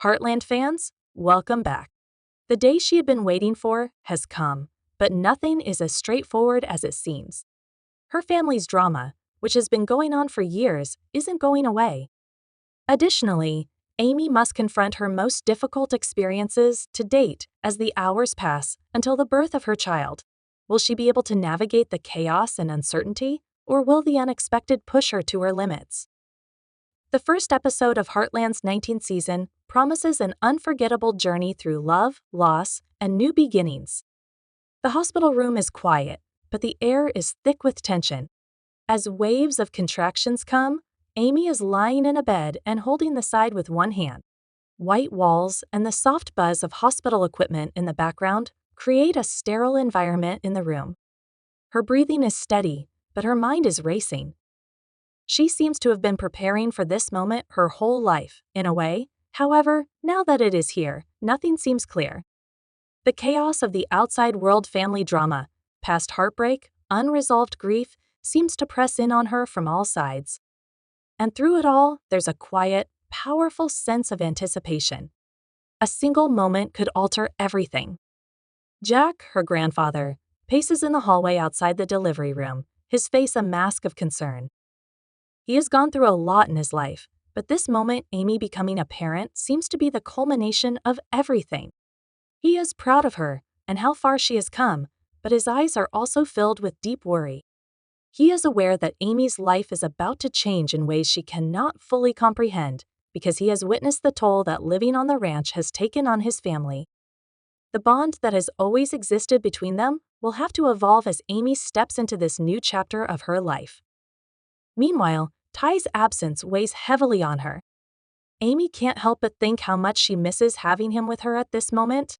Heartland fans, welcome back. The day she had been waiting for has come, but nothing is as straightforward as it seems. Her family's drama, which has been going on for years, isn't going away. Additionally, Amy must confront her most difficult experiences to date as the hours pass until the birth of her child. Will she be able to navigate the chaos and uncertainty, or will the unexpected push her to her limits? The first episode of Heartland's 19th season promises an unforgettable journey through love, loss, and new beginnings. The hospital room is quiet, but the air is thick with tension. As waves of contractions come, Amy is lying in a bed and holding the side with one hand. White walls and the soft buzz of hospital equipment in the background create a sterile environment in the room. Her breathing is steady, but her mind is racing. She seems to have been preparing for this moment her whole life, in a way. However, now that it is here, nothing seems clear. The chaos of the outside world family drama, past heartbreak, unresolved grief, seems to press in on her from all sides. And through it all, there's a quiet, powerful sense of anticipation. A single moment could alter everything. Jack, her grandfather, paces in the hallway outside the delivery room, his face a mask of concern. He has gone through a lot in his life, but this moment, Amy becoming a parent, seems to be the culmination of everything. He is proud of her and how far she has come, but his eyes are also filled with deep worry. He is aware that Amy's life is about to change in ways she cannot fully comprehend because he has witnessed the toll that living on the ranch has taken on his family. The bond that has always existed between them will have to evolve as Amy steps into this new chapter of her life. Meanwhile, Ty's absence weighs heavily on her. Amy can't help but think how much she misses having him with her at this moment.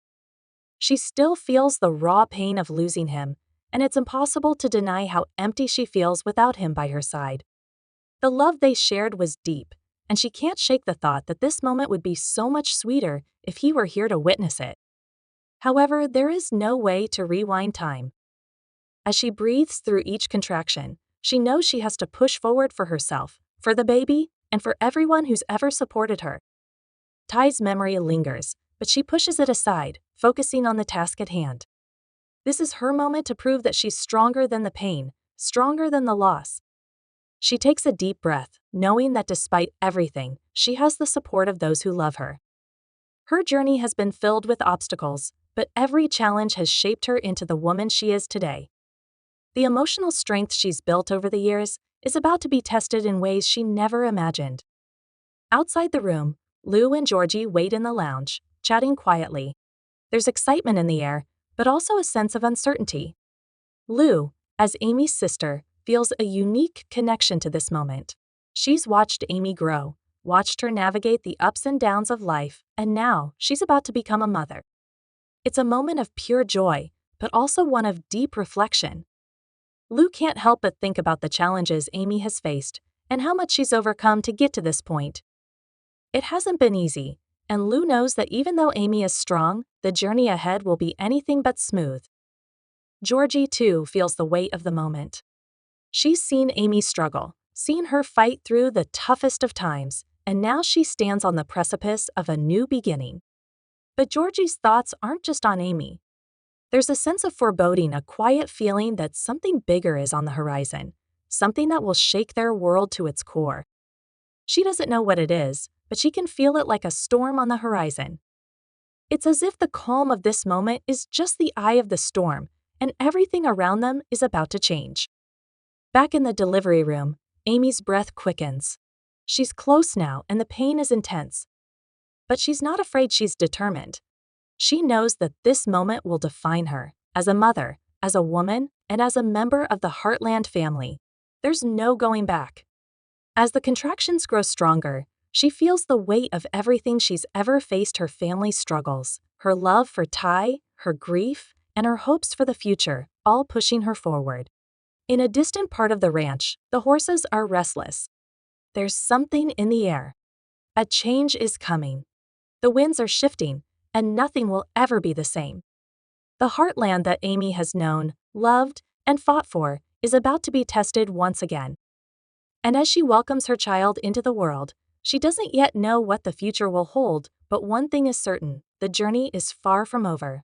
She still feels the raw pain of losing him, and it's impossible to deny how empty she feels without him by her side. The love they shared was deep, and she can't shake the thought that this moment would be so much sweeter if he were here to witness it. However, there is no way to rewind time. As she breathes through each contraction, she knows she has to push forward for herself, for the baby, and for everyone who's ever supported her. Ty's memory lingers, but she pushes it aside, focusing on the task at hand. This is her moment to prove that she's stronger than the pain, stronger than the loss. She takes a deep breath, knowing that despite everything, she has the support of those who love her. Her journey has been filled with obstacles, but every challenge has shaped her into the woman she is today. The emotional strength she's built over the years is about to be tested in ways she never imagined. Outside the room, Lou and Georgie wait in the lounge, chatting quietly. There's excitement in the air, but also a sense of uncertainty. Lou, as Amy's sister, feels a unique connection to this moment. She's watched Amy grow, watched her navigate the ups and downs of life, and now she's about to become a mother. It's a moment of pure joy, but also one of deep reflection. Lou can't help but think about the challenges Amy has faced and how much she's overcome to get to this point. It hasn't been easy, and Lou knows that even though Amy is strong, the journey ahead will be anything but smooth. Georgie, too, feels the weight of the moment. She's seen Amy struggle, seen her fight through the toughest of times, and now she stands on the precipice of a new beginning. But Georgie's thoughts aren't just on Amy. There's a sense of foreboding, a quiet feeling that something bigger is on the horizon, something that will shake their world to its core. She doesn't know what it is, but she can feel it like a storm on the horizon. It's as if the calm of this moment is just the eye of the storm, and everything around them is about to change. Back in the delivery room, Amy's breath quickens. She's close now, and the pain is intense. But she's not afraid, she's determined. She knows that this moment will define her, as a mother, as a woman, and as a member of the Heartland family. There's no going back. As the contractions grow stronger, she feels the weight of everything she's ever faced: her family's struggles, her love for Ty, her grief, and her hopes for the future, all pushing her forward. In a distant part of the ranch, the horses are restless. There's something in the air. A change is coming. The winds are shifting, and nothing will ever be the same. The Heartland that Amy has known, loved, and fought for is about to be tested once again. And as she welcomes her child into the world, she doesn't yet know what the future will hold but one thing is certain, the journey is far from over.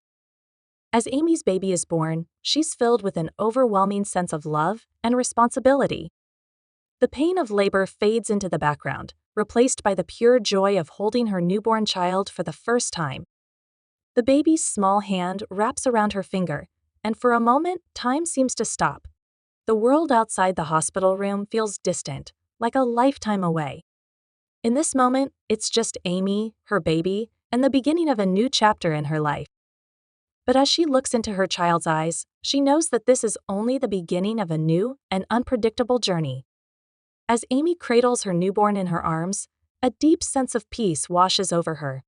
As Amy's baby is born, she's filled with an overwhelming sense of love and responsibility. The pain of labor fades into the background, replaced by the pure joy of holding her newborn child for the first time. The baby's small hand wraps around her finger, and for a moment, time seems to stop. The world outside the hospital room feels distant, like a lifetime away. In this moment, it's just Amy, her baby, and the beginning of a new chapter in her life. But as she looks into her child's eyes, she knows that this is only the beginning of a new and unpredictable journey. As Amy cradles her newborn in her arms, a deep sense of peace washes over her.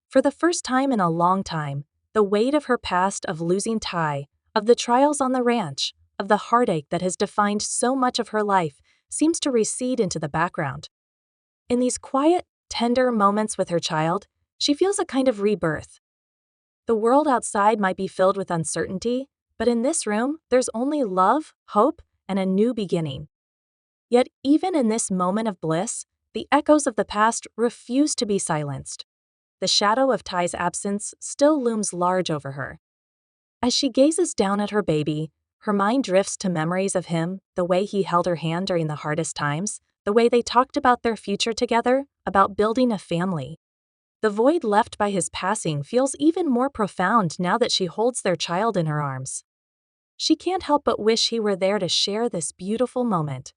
For the first time in a long time, the weight of her past of losing Ty, of the trials on the ranch, of the heartache that has defined so much of her life, seems to recede into the background. In these quiet, tender moments with her child, she feels a kind of rebirth. The world outside might be filled with uncertainty, but in this room, there's only love, hope, and a new beginning. Yet even in this moment of bliss, the echoes of the past refuse to be silenced. The shadow of Ty's absence still looms large over her. As she gazes down at her baby, her mind drifts to memories of him, the way he held her hand during the hardest times, the way they talked about their future together, about building a family. The void left by his passing feels even more profound now that she holds their child in her arms. She can't help but wish he were there to share this beautiful moment.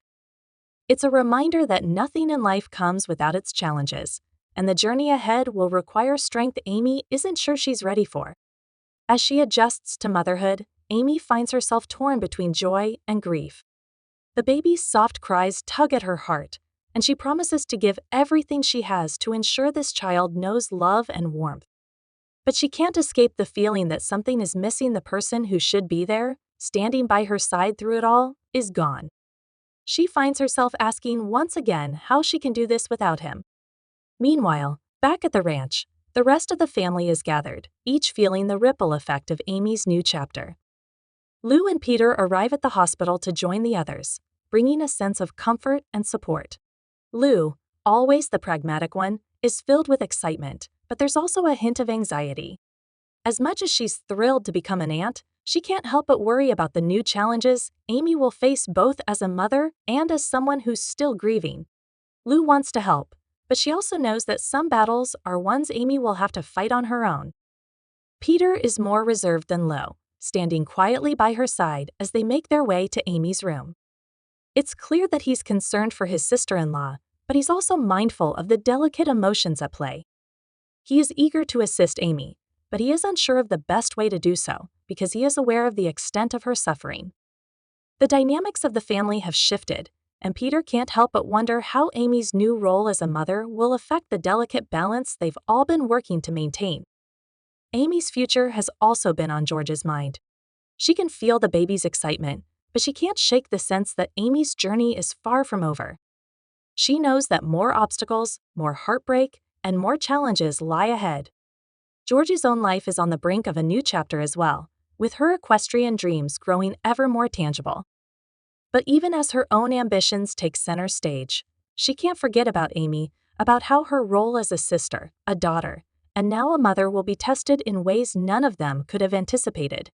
It's a reminder that nothing in life comes without its challenges, and the journey ahead will require strength Amy isn't sure she's ready for. As she adjusts to motherhood, Amy finds herself torn between joy and grief. The baby's soft cries tug at her heart, and she promises to give everything she has to ensure this child knows love and warmth. But she can't escape the feeling that something is missing. The person who should be there, standing by her side through it all, is gone. She finds herself asking once again how she can do this without him. Meanwhile, back at the ranch, the rest of the family is gathered, each feeling the ripple effect of Amy's new chapter. Lou and Peter arrive at the hospital to join the others, bringing a sense of comfort and support. Lou, always the pragmatic one, is filled with excitement, but there's also a hint of anxiety. As much as she's thrilled to become an aunt, she can't help but worry about the new challenges Amy will face both as a mother and as someone who's still grieving. Lou wants to help, but she also knows that some battles are ones Amy will have to fight on her own. Peter is more reserved than Lou, standing quietly by her side as they make their way to Amy's room. It's clear that he's concerned for his sister-in-law, but he's also mindful of the delicate emotions at play. He is eager to assist Amy, but he is unsure of the best way to do so because he is aware of the extent of her suffering. The dynamics of the family have shifted, and Peter can't help but wonder how Amy's new role as a mother will affect the delicate balance they've all been working to maintain. Amy's future has also been on George's mind. She can feel the baby's excitement, but she can't shake the sense that Amy's journey is far from over. She knows that more obstacles, more heartbreak, and more challenges lie ahead. Georgie's own life is on the brink of a new chapter as well, with her equestrian dreams growing ever more tangible. But even as her own ambitions take center stage, she can't forget about Amy, about how her role as a sister, a daughter, and now a mother will be tested in ways none of them could have anticipated.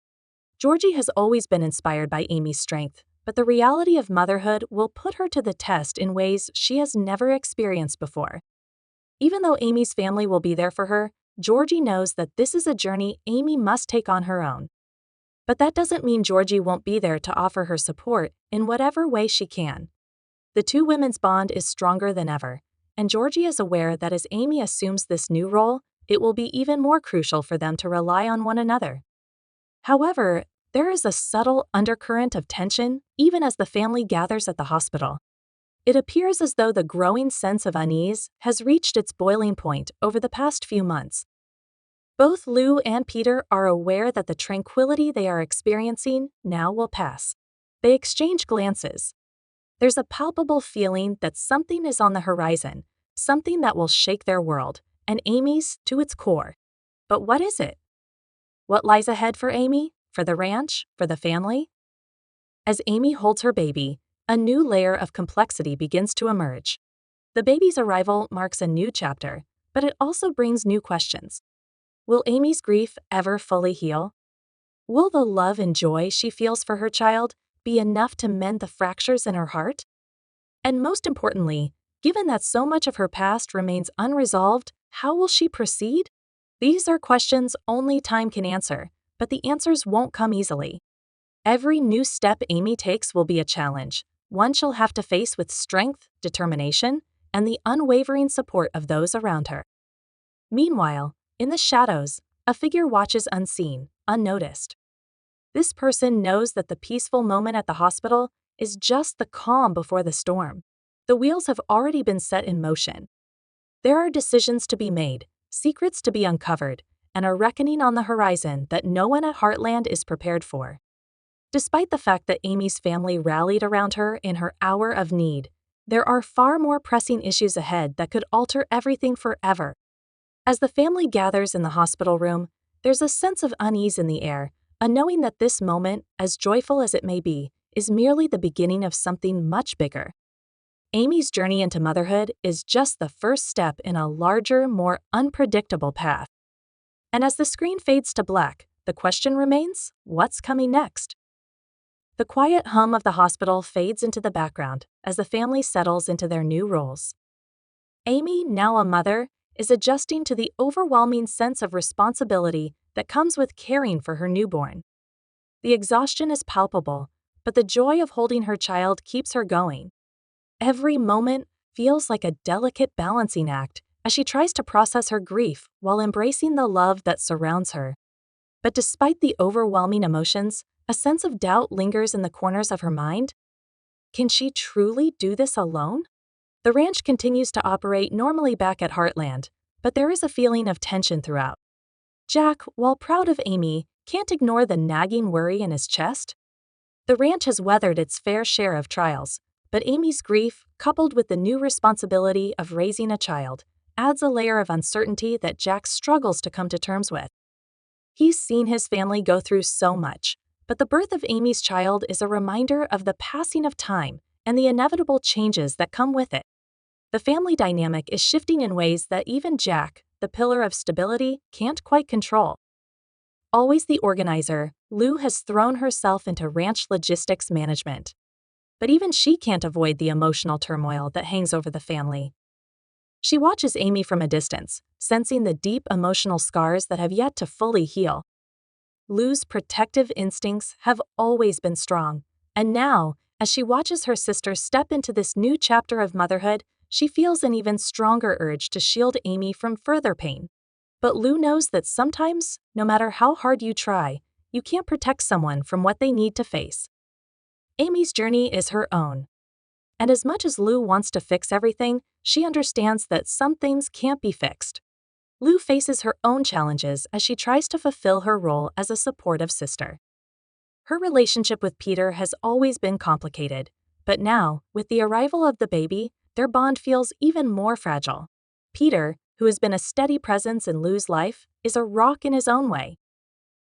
Georgie has always been inspired by Amy's strength, but the reality of motherhood will put her to the test in ways she has never experienced before. Even though Amy's family will be there for her, Georgie knows that this is a journey Amy must take on her own. But that doesn't mean Georgie won't be there to offer her support in whatever way she can. The two women's bond is stronger than ever, and Georgie is aware that as Amy assumes this new role, it will be even more crucial for them to rely on one another. However, there is a subtle undercurrent of tension even as the family gathers at the hospital. It appears as though the growing sense of unease has reached its boiling point over the past few months. Both Lou and Peter are aware that the tranquility they are experiencing now will pass. They exchange glances. There's a palpable feeling that something is on the horizon, something that will shake their world, and Amy's to its core. But what is it? What lies ahead for Amy, for the ranch, for the family? As Amy holds her baby, a new layer of complexity begins to emerge. The baby's arrival marks a new chapter, but it also brings new questions. Will Amy's grief ever fully heal? Will the love and joy she feels for her child be enough to mend the fractures in her heart? And most importantly, given that so much of her past remains unresolved, how will she proceed? These are questions only time can answer, but the answers won't come easily. Every new step Amy takes will be a challenge, one she'll have to face with strength, determination, and the unwavering support of those around her. Meanwhile, in the shadows, a figure watches unseen, unnoticed. This person knows that the peaceful moment at the hospital is just the calm before the storm. The wheels have already been set in motion. There are decisions to be made, secrets to be uncovered, and a reckoning on the horizon that no one at Heartland is prepared for. Despite the fact that Amy's family rallied around her in her hour of need, there are far more pressing issues ahead that could alter everything forever. As the family gathers in the hospital room, there's a sense of unease in the air, a knowing that this moment, as joyful as it may be, is merely the beginning of something much bigger. Amy's journey into motherhood is just the first step in a larger, more unpredictable path. And as the screen fades to black, the question remains, what's coming next? The quiet hum of the hospital fades into the background as the family settles into their new roles. Amy, now a mother, is adjusting to the overwhelming sense of responsibility that comes with caring for her newborn. The exhaustion is palpable, but the joy of holding her child keeps her going. Every moment feels like a delicate balancing act as she tries to process her grief while embracing the love that surrounds her. But despite the overwhelming emotions, a sense of doubt lingers in the corners of her mind. Can she truly do this alone? The ranch continues to operate normally back at Heartland, but there is a feeling of tension throughout. Jack, while proud of Amy, can't ignore the nagging worry in his chest. The ranch has weathered its fair share of trials, but Amy's grief, coupled with the new responsibility of raising a child, adds a layer of uncertainty that Jack struggles to come to terms with. He's seen his family go through so much, but the birth of Amy's child is a reminder of the passing of time and the inevitable changes that come with it. The family dynamic is shifting in ways that even Jack, the pillar of stability, can't quite control. Always the organizer, Lou has thrown herself into ranch logistics management. But even she can't avoid the emotional turmoil that hangs over the family. She watches Amy from a distance, sensing the deep emotional scars that have yet to fully heal. Lou's protective instincts have always been strong, and now, as she watches her sister step into this new chapter of motherhood, she feels an even stronger urge to shield Amy from further pain. But Lou knows that sometimes, no matter how hard you try, you can't protect someone from what they need to face. Amy's journey is her own. And as much as Lou wants to fix everything, she understands that some things can't be fixed. Lou faces her own challenges as she tries to fulfill her role as a supportive sister. Her relationship with Peter has always been complicated, but now, with the arrival of the baby, their bond feels even more fragile. Peter, who has been a steady presence in Lou's life, is a rock in his own way.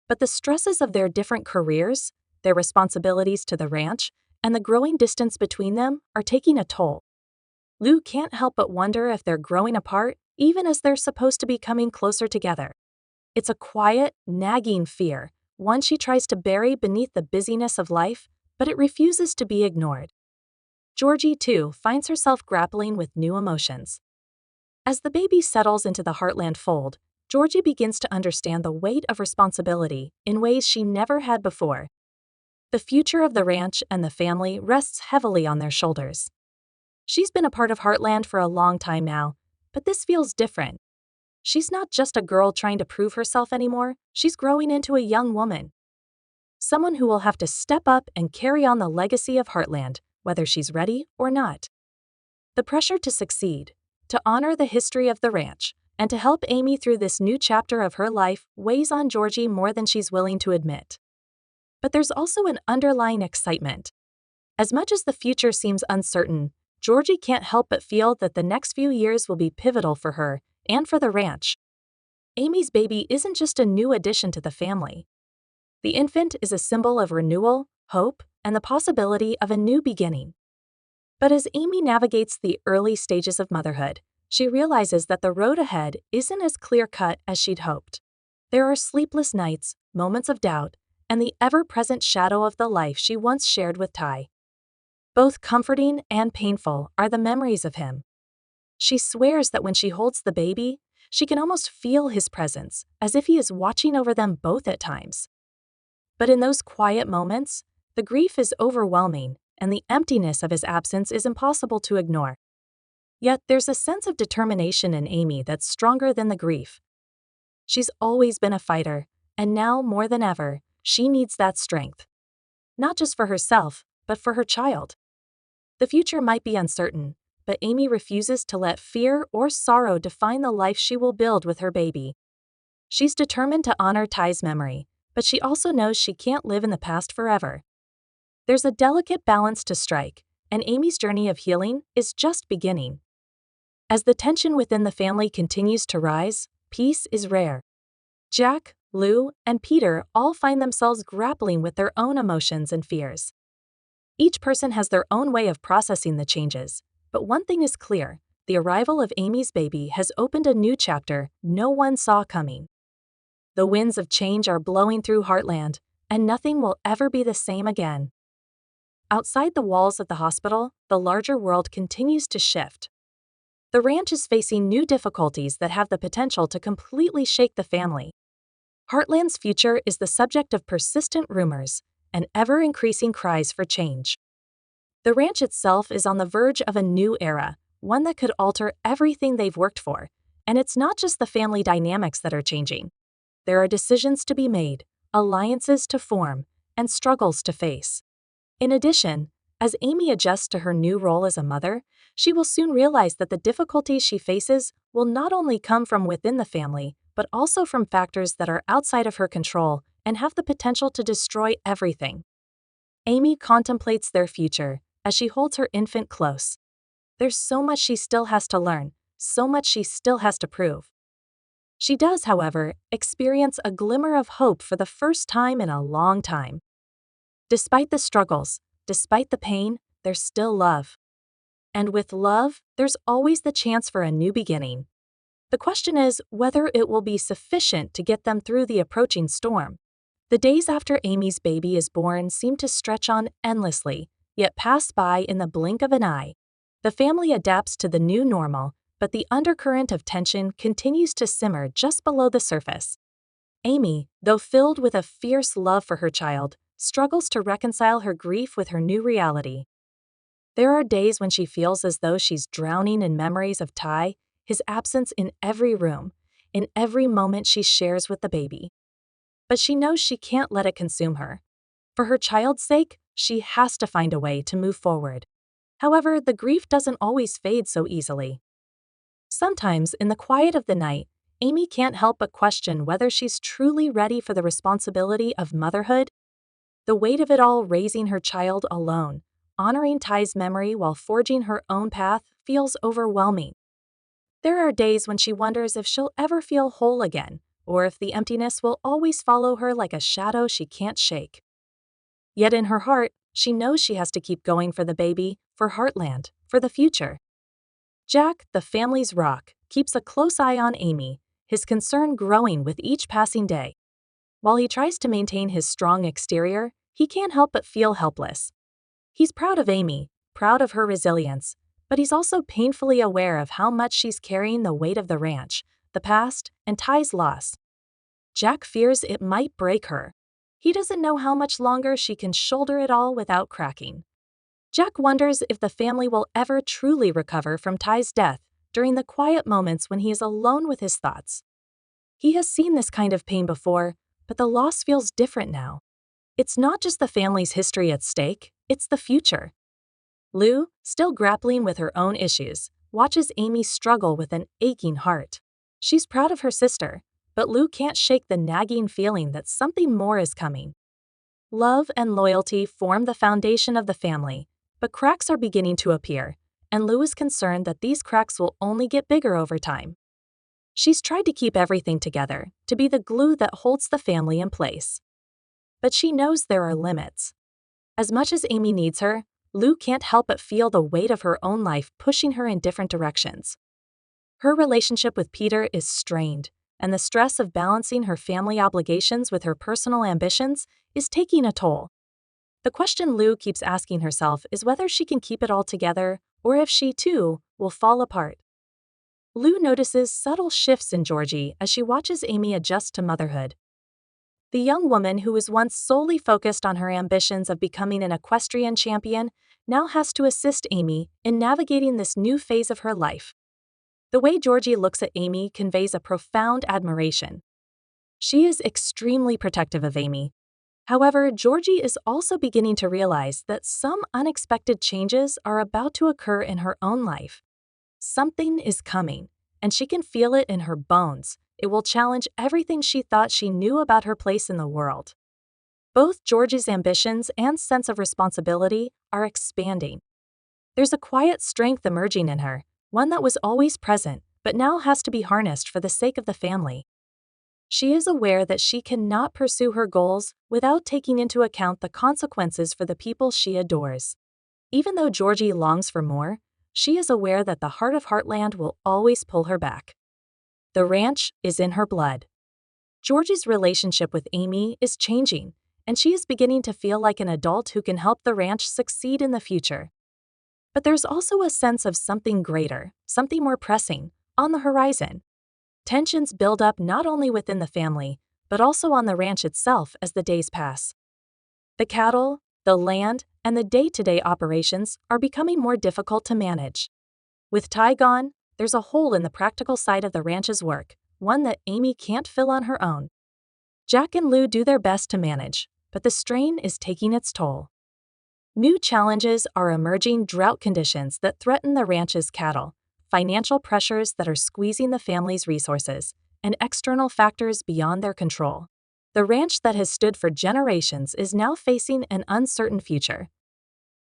But the stresses of their different careers, their responsibilities to the ranch, and the growing distance between them are taking a toll. Lou can't help but wonder if they're growing apart, even as they're supposed to be coming closer together. It's a quiet, nagging fear, one she tries to bury beneath the busyness of life, but it refuses to be ignored. Georgie, too, finds herself grappling with new emotions. As the baby settles into the Heartland fold, Georgie begins to understand the weight of responsibility in ways she never had before. The future of the ranch and the family rests heavily on their shoulders. She's been a part of Heartland for a long time now, but this feels different. She's not just a girl trying to prove herself anymore, she's growing into a young woman. Someone who will have to step up and carry on the legacy of Heartland, whether she's ready or not. The pressure to succeed, to honor the history of the ranch, and to help Amy through this new chapter of her life weighs on Georgie more than she's willing to admit. But there's also an underlying excitement. As much as the future seems uncertain, Georgie can't help but feel that the next few years will be pivotal for her and for the ranch. Amy's baby isn't just a new addition to the family. The infant is a symbol of renewal, hope, and the possibility of a new beginning. But as Amy navigates the early stages of motherhood, She realizes that the road ahead isn't as clear-cut as she'd hoped. There are sleepless nights, moments of doubt, and the ever-present shadow of the life she once shared with Ty. Both comforting and painful are the memories of him. She swears that when she holds the baby, she can almost feel his presence, as if he is watching over them both at times. But in those quiet moments, the grief is overwhelming, and the emptiness of his absence is impossible to ignore. Yet there's a sense of determination in Amy that's stronger than the grief. She's always been a fighter, and now more than ever, she needs that strength. Not just for herself, but for her child. The future might be uncertain, but Amy refuses to let fear or sorrow define the life she will build with her baby. She's determined to honor Ty's memory, but she also knows she can't live in the past forever. There's a delicate balance to strike, and Amy's journey of healing is just beginning. As the tension within the family continues to rise, peace is rare. Jack, Lou, and Peter all find themselves grappling with their own emotions and fears. Each person has their own way of processing the changes, but one thing is clear: the arrival of Amy's baby has opened a new chapter no one saw coming. The winds of change are blowing through Heartland, and nothing will ever be the same again. Outside the walls of the hospital, the larger world continues to shift. The ranch is facing new difficulties that have the potential to completely shake the family. Heartland's future is the subject of persistent rumors and ever-increasing cries for change. The ranch itself is on the verge of a new era, one that could alter everything they've worked for, and it's not just the family dynamics that are changing. There are decisions to be made, alliances to form, and struggles to face. In addition, as Amy adjusts to her new role as a mother, she will soon realize that the difficulties she faces will not only come from within the family, but also from factors that are outside of her control and have the potential to destroy everything. Amy contemplates their future as she holds her infant close. There's so much she still has to learn, so much she still has to prove. She does, however, experience a glimmer of hope for the first time in a long time. Despite the struggles, despite the pain, there's still love. And with love, there's always the chance for a new beginning. The question is whether it will be sufficient to get them through the approaching storm. The days after Amy's baby is born seem to stretch on endlessly, yet pass by in the blink of an eye. The family adapts to the new normal, but the undercurrent of tension continues to simmer just below the surface. Amy, though filled with a fierce love for her child, struggles to reconcile her grief with her new reality. There are days when she feels as though she's drowning in memories of Ty, his absence in every room, in every moment she shares with the baby. But she knows she can't let it consume her. For her child's sake, she has to find a way to move forward. However, the grief doesn't always fade so easily. Sometimes, in the quiet of the night, Amy can't help but question whether she's truly ready for the responsibility of motherhood. The weight of it all, raising her child alone, honoring Ty's memory while forging her own path, feels overwhelming. There are days when she wonders if she'll ever feel whole again, or if the emptiness will always follow her like a shadow she can't shake. Yet in her heart, she knows she has to keep going for the baby, for Heartland, for the future. Jack, the family's rock, keeps a close eye on Amy, his concern growing with each passing day. While he tries to maintain his strong exterior, he can't help but feel helpless. He's proud of Amy, proud of her resilience, but he's also painfully aware of how much she's carrying the weight of the ranch, the past, and Ty's loss. Jack fears it might break her. He doesn't know how much longer she can shoulder it all without cracking. Jack wonders if the family will ever truly recover from Ty's death during the quiet moments when he is alone with his thoughts. He has seen this kind of pain before, but the loss feels different now. It's not just the family's history at stake, it's the future. Lou, still grappling with her own issues, watches Amy struggle with an aching heart. She's proud of her sister, but Lou can't shake the nagging feeling that something more is coming. Love and loyalty form the foundation of the family, but cracks are beginning to appear, and Lou is concerned that these cracks will only get bigger over time. She's tried to keep everything together, to be the glue that holds the family in place. But she knows there are limits. As much as Amy needs her, Lou can't help but feel the weight of her own life pushing her in different directions. Her relationship with Peter is strained, and the stress of balancing her family obligations with her personal ambitions is taking a toll. The question Lou keeps asking herself is whether she can keep it all together or if she, too, will fall apart. Lou notices subtle shifts in Georgie as she watches Amy adjust to motherhood. The young woman who was once solely focused on her ambitions of becoming an equestrian champion now has to assist Amy in navigating this new phase of her life. The way Georgie looks at Amy conveys a profound admiration. She is extremely protective of Amy. However, Georgie is also beginning to realize that some unexpected changes are about to occur in her own life. Something is coming, and she can feel it in her bones. It will challenge everything she thought she knew about her place in the world. Both Georgie's ambitions and sense of responsibility are expanding. There's a quiet strength emerging in her, one that was always present, but now has to be harnessed for the sake of the family. She is aware that she cannot pursue her goals without taking into account the consequences for the people she adores. Even though Georgie longs for more, she is aware that the heart of Heartland will always pull her back. The ranch is in her blood. Georgie's relationship with Amy is changing, and she is beginning to feel like an adult who can help the ranch succeed in the future. But there's also a sense of something greater, something more pressing, on the horizon. Tensions build up not only within the family, but also on the ranch itself as the days pass. The cattle, the land, and the day-to-day operations are becoming more difficult to manage. With Ty gone, there's a hole in the practical side of the ranch's work, one that Amy can't fill on her own. Jack and Lou do their best to manage, but the strain is taking its toll. New challenges are emerging: drought conditions that threaten the ranch's cattle, financial pressures that are squeezing the family's resources, and external factors beyond their control. The ranch that has stood for generations is now facing an uncertain future.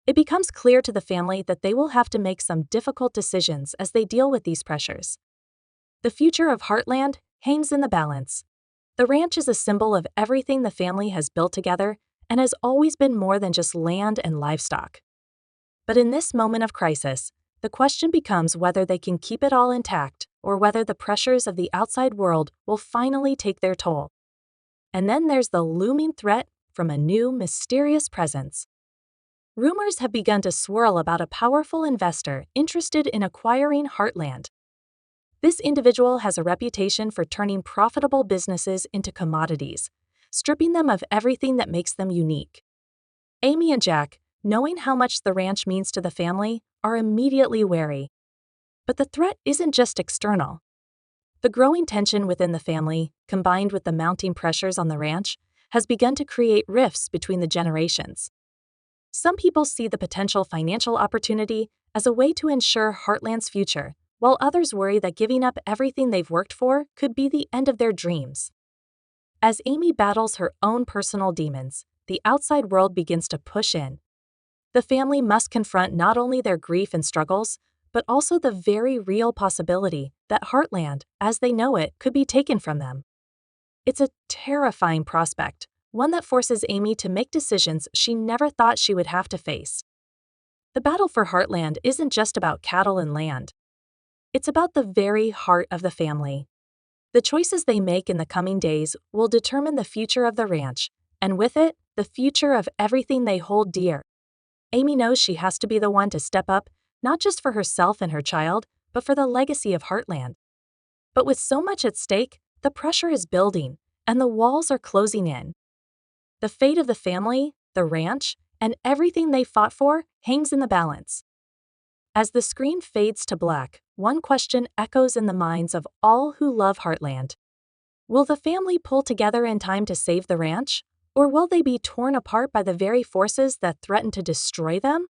It becomes clear to the family that they will have to make some difficult decisions as they deal with these pressures. The future of Heartland hangs in the balance. The ranch is a symbol of everything the family has built together and has always been more than just land and livestock. But in this moment of crisis, the question becomes whether they can keep it all intact or whether the pressures of the outside world will finally take their toll. And then there's the looming threat from a new, mysterious presence. Rumors have begun to swirl about a powerful investor interested in acquiring Heartland. This individual has a reputation for turning profitable businesses into commodities, stripping them of everything that makes them unique. Amy and Jack, knowing how much the ranch means to the family, are immediately wary. But the threat isn't just external. The growing tension within the family, combined with the mounting pressures on the ranch, has begun to create rifts between the generations. Some people see the potential financial opportunity as a way to ensure Heartland's future, while others worry that giving up everything they've worked for could be the end of their dreams. As Amy battles her own personal demons, the outside world begins to push in. The family must confront not only their grief and struggles, but also the very real possibility that Heartland, as they know it, could be taken from them. It's a terrifying prospect, one that forces Amy to make decisions she never thought she would have to face. The battle for Heartland isn't just about cattle and land. It's about the very heart of the family. The choices they make in the coming days will determine the future of the ranch, and with it, the future of everything they hold dear. Amy knows she has to be the one to step up, not just for herself and her child, but for the legacy of Heartland. But with so much at stake, the pressure is building, and the walls are closing in. The fate of the family, the ranch, and everything they fought for hangs in the balance. As the screen fades to black, one question echoes in the minds of all who love Heartland. Will the family pull together in time to save the ranch, or will they be torn apart by the very forces that threaten to destroy them?